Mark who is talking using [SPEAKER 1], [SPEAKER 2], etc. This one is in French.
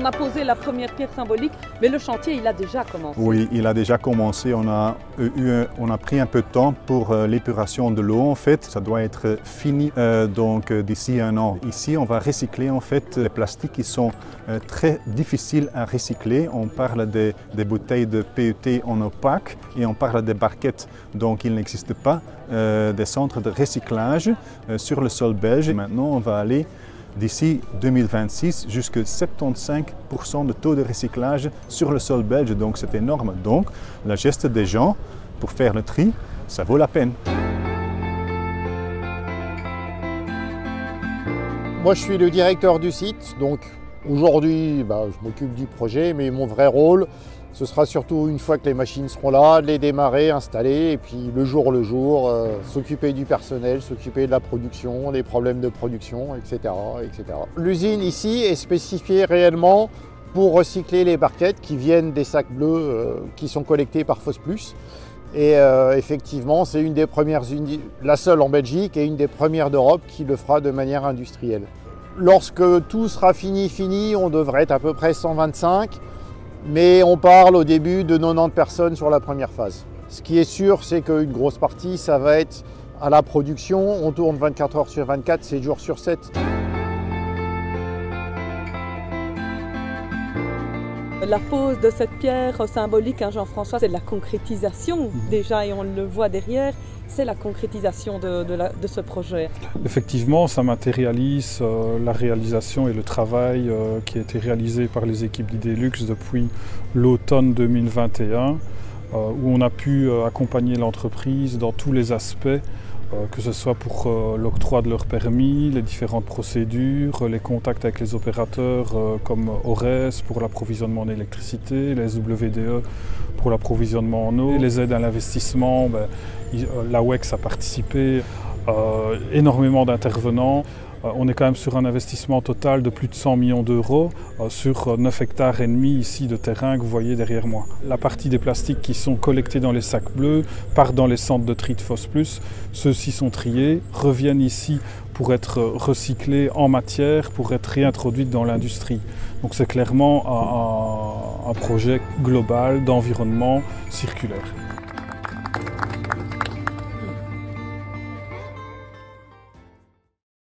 [SPEAKER 1] a posé la première pierre symbolique, mais le chantier, il a déjà commencé.
[SPEAKER 2] Oui, il a déjà commencé. On a pris un peu de temps pour l'épuration de l'eau, en fait. Ça doit être fini d'ici un an. Ici, on va recycler en fait les plastiques qui sont très difficiles à recycler. On parle des bouteilles de PET en opaque et on parle des barquettes. Donc, il n'existe pas des centres de recyclage sur le sol belge. Maintenant, on va aller d'ici 2026 jusqu'à 75% de taux de recyclage sur le sol belge. Donc, c'est énorme. Donc, la geste des gens pour faire le tri, ça vaut la peine.
[SPEAKER 3] Moi, je suis le directeur du site, donc aujourd'hui, je m'occupe du projet, mais mon vrai rôle, ce sera surtout une fois que les machines seront là, de les démarrer, installer, et puis le jour, s'occuper du personnel, s'occuper de la production, des problèmes de production, etc. etc. L'usine ici est spécifiée réellement pour recycler les barquettes qui viennent des sacs bleus qui sont collectés par FosPlus. Et effectivement, c'est une des premières, la seule en Belgique et une des premières d'Europe qui le fera de manière industrielle. Lorsque tout sera fini, on devrait être à peu près 125, mais on parle au début de 90 personnes sur la première phase. Ce qui est sûr, c'est qu'une grosse partie, ça va être à la production. On tourne 24 heures sur 24, 7 jours sur 7.
[SPEAKER 1] La pose de cette pierre symbolique, Jean-François, c'est de la concrétisation déjà, et on le voit derrière, c'est la concrétisation de ce projet.
[SPEAKER 4] Effectivement, ça matérialise la réalisation et le travail qui a été réalisé par les équipes d'Idelux depuis l'automne 2021, où on a pu accompagner l'entreprise dans tous les aspects, que ce soit pour l'octroi de leur permis, les différentes procédures, les contacts avec les opérateurs comme ORES pour l'approvisionnement en électricité, les SWDE pour l'approvisionnement en eau, les aides à l'investissement. L'AWEX a participé, énormément d'intervenants. On est quand même sur un investissement total de plus de 100 millions d'euros sur 9 hectares et demi ici de terrain que vous voyez derrière moi. La partie des plastiques qui sont collectés dans les sacs bleus partent dans les centres de tri de FosPlus. Ceux-ci sont triés, reviennent ici pour être recyclés en matière, pour être réintroduits dans l'industrie. Donc c'est clairement un projet global d'environnement circulaire.